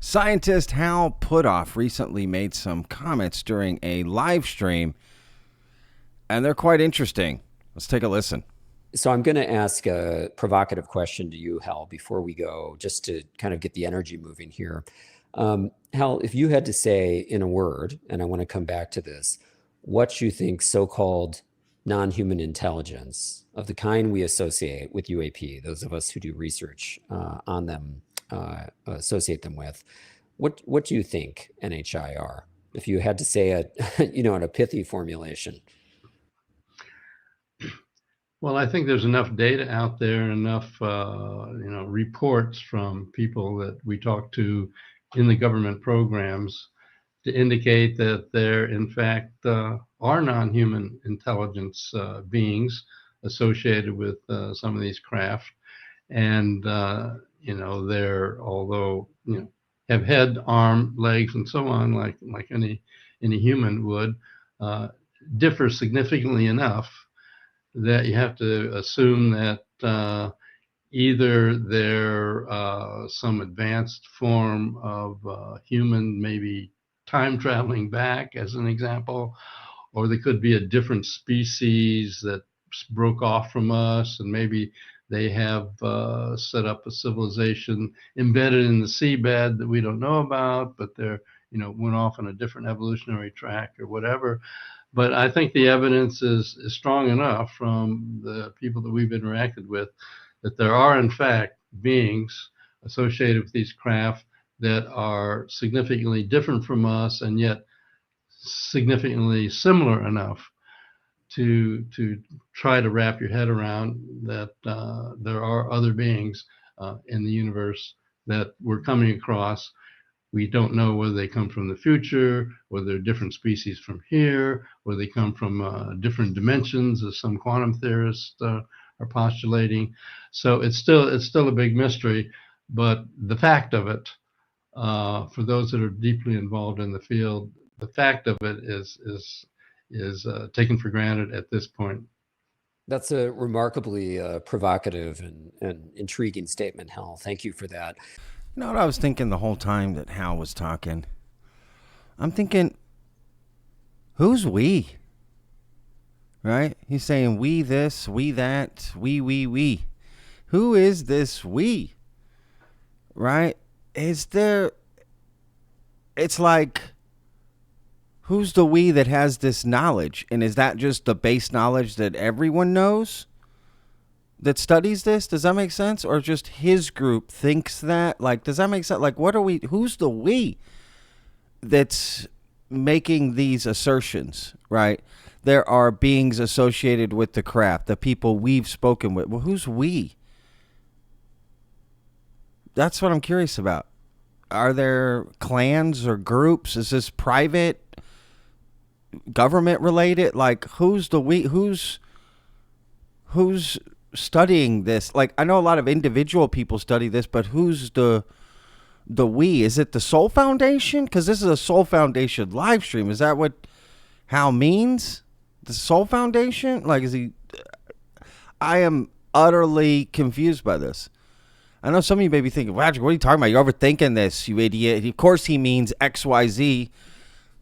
Scientist Hal Puthoff recently made some comments during a live stream, and they're quite interesting. Let's take a listen. So I'm going to ask a provocative question to you, Hal, before we go, just to kind of get the energy moving here. Hal, if you had to say in a word, and I want to come back to this, what you think so-called non-human intelligence of the kind we associate with UAP, those of us who do research on them, associate them with, what do you think NHI are? If you had to say it, in a pithy formulation. Well, I think there's enough data out there, enough reports from people that we talk to in the government programs to indicate that there, in fact, are non-human intelligence beings associated with some of these craft, and they're, although have head, arm, legs, and so on, like any human would, differ significantly enough that you have to assume that either they're some advanced form of human, maybe time traveling back as an example, or they could be a different species that broke off from us, and maybe they have set up a civilization embedded in the seabed that we don't know about, but they're went off on a different evolutionary track or whatever. But I think the evidence is strong enough from the people that we've interacted with that there are, in fact, beings associated with these craft that are significantly different from us and yet significantly similar enough to try to wrap your head around that there are other beings in the universe that we're coming across. We don't know whether they come from the future, whether they're different species from here, whether they come from different dimensions, as some quantum theorists are postulating. So it's still a big mystery, but the fact of it, for those that are deeply involved in the field, the fact of it is taken for granted at this point. That's a remarkably provocative and intriguing statement, Hal. Thank you for that. You know what I was thinking the whole time that Hal was talking? I'm thinking, who's we? Right? He's saying we this, we that, we. Who is this we? Right? It's like, who's the we that has this knowledge? And is that just the base knowledge that everyone knows that studies this? Does that make sense? Or just his group thinks that? Like, does that make sense? Like, who's the we that's making these assertions, right? There are beings associated with the craft, the people we've spoken with. Well, who's we? That's what I'm curious about. Are there clans or groups? Is this private, government related? Like, who's the we? Who's studying this? Like, I know a lot of individual people study this, but who's the we? Is it the SOL Foundation? Because this is a SOL Foundation live stream. Is that what Hal means? The SOL Foundation? Like, is he? I am utterly confused by this. I know some of you may be thinking, Patrick, what are you talking about? You're overthinking this, you idiot. Of course he means XYZ.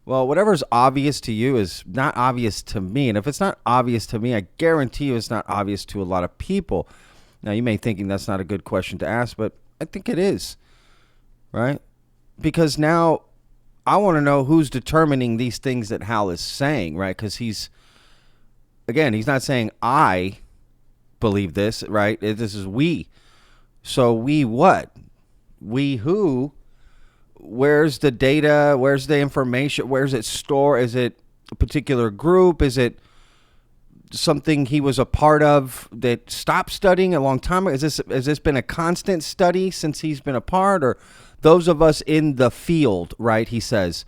Well, whatever's obvious to you is not obvious to me. And if it's not obvious to me, I guarantee you it's not obvious to a lot of people. Now, you may be thinking that's not a good question to ask, but I think it is, right? Because now I want to know who's determining these things that Hal is saying, right? Because he's not saying I believe this, right? This is we. So we what? We who? Where's the data? Where's the information? Where's it stored? Is it a particular group? Is it something he was a part of that stopped studying a long time ago? Has this been a constant study since he's been a part? Or those of us in the field, right? He says,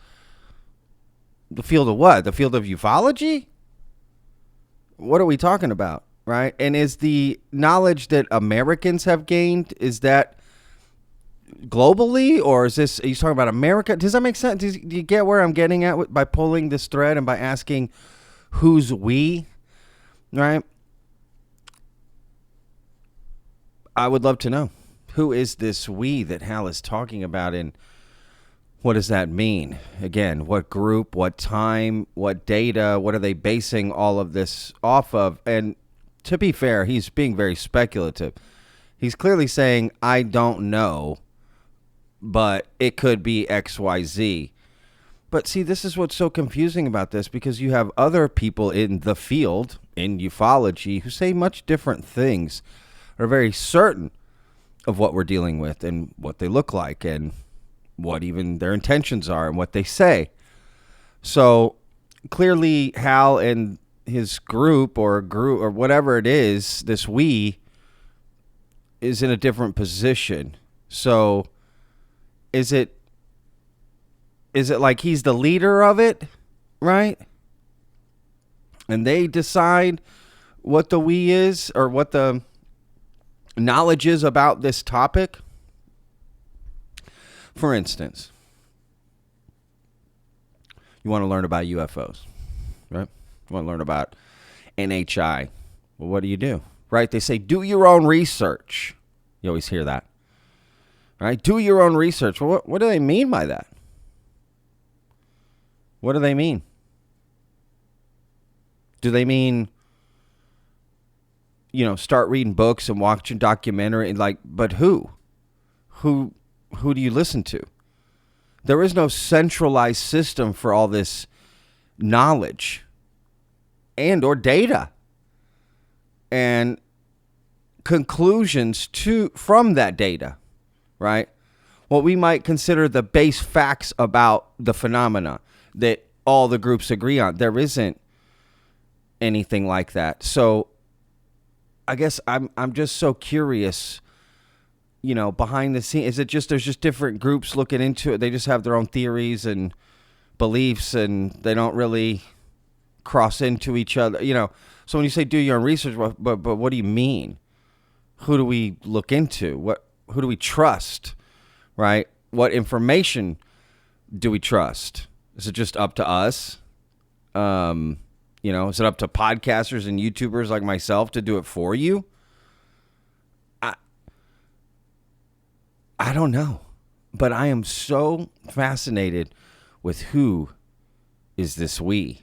the field of what? The field of ufology? What are we talking about, right? And is the knowledge that Americans have gained, is that globally, or is this, are you talking about America? Does that make sense? Do you get where I'm getting at by pulling this thread and by asking who's we, right? I would love to know, who is this we that Hal is talking about? And what does that mean? Again, what group, what time, what data, what are they basing all of this off of? And to be fair, he's being very speculative. He's clearly saying, I don't know, but it could be XYZ. But see, this is what's so confusing about this, because you have other people in the field, in ufology, who say much different things, are very certain of what we're dealing with and what they look like and what even their intentions are and what they say. So clearly Hal and his group or whatever it is, this we, is in a different position. So is it like he's the leader of it, right? And they decide what the we is, or what the knowledge is about this topic? For instance, you want to learn about UFOs, right? You want to learn about NHI. Well, what do? Right? They say, do your own research. You always hear that. Right? Do your own research. Well, what do they mean by that? What do they mean? Do they mean, start reading books and watching documentary, and but who? Who do you listen to? There is no centralized system for all this knowledge and or data and conclusions from that data, right? What we might consider the base facts about the phenomena that all the groups agree on. There isn't anything like that. So I guess I'm just so curious, behind the scenes. Is it just there's just different groups looking into it? They just have their own theories and beliefs, and they don't really cross into each other. So when you say do your own research, but what do you mean? Who do we look into? Who do we trust? Right? What information do we trust? Is it just up to us? Is it up to podcasters and YouTubers like myself to do it for you? I don't know, but I am so fascinated with who is this we,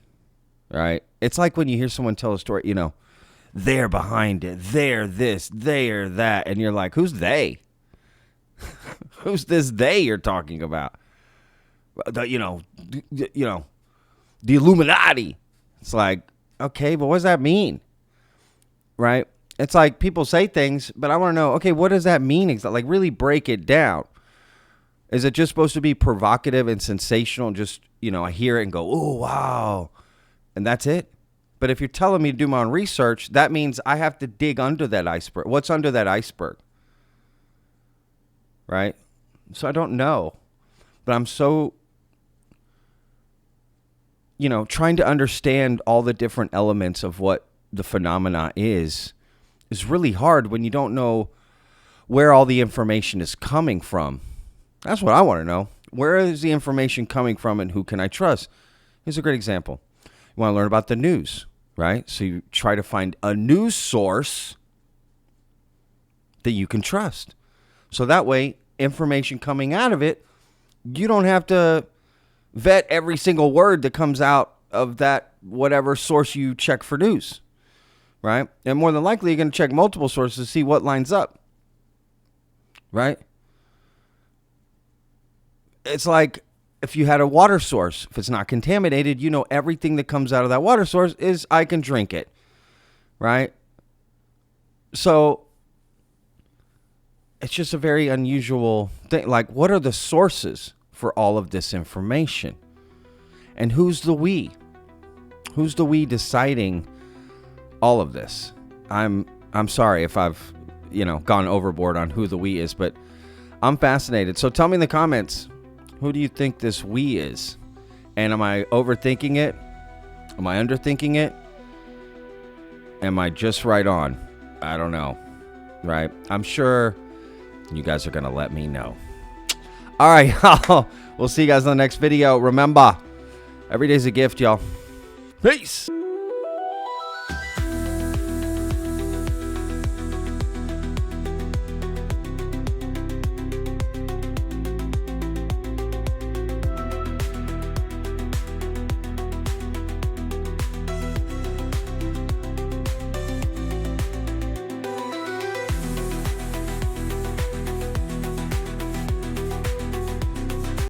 right? It's like when you hear someone tell a story, they're behind it, they're this, they're that, and you're like, who's they? Who's this they you're talking about? The Illuminati. It's like, okay, but what does that mean? Right? It's like people say things, but I want to know, okay, what does that mean exactly? Like, really break it down. Is it just supposed to be provocative and sensational? Just, I hear it and go, oh, wow. And that's it? But if you're telling me to do my own research, that means I have to dig under that iceberg. What's under that iceberg? Right? So I don't know. But I'm so, trying to understand all the different elements of what the phenomena is really hard when you don't know where all the information is coming from. That's what I want to know. Where is the information coming from, and who can I trust? Here's a great example. You want to learn about the news, right? So you try to find a news source that you can trust. So that way, information coming out of it, you don't have to vet every single word that comes out of that whatever source you check for news, right? And more than likely, you're going to check multiple sources to see what lines up, right? It's like if you had a water source, if it's not contaminated, everything that comes out of that water source is, I can drink it, right? So it's just a very unusual thing. Like, what are the sources for all of this information? And who's the we? Who's the we deciding all of this? I'm sorry if I've, gone overboard on who the we is, but I'm fascinated. So tell me in the comments, who do you think this we is? And am I overthinking it? Am I underthinking it? Am I just right on? I don't know, right? I'm sure you guys are going to let me know. All right, we'll see you guys in the next video. Remember, every day's a gift, y'all. Peace.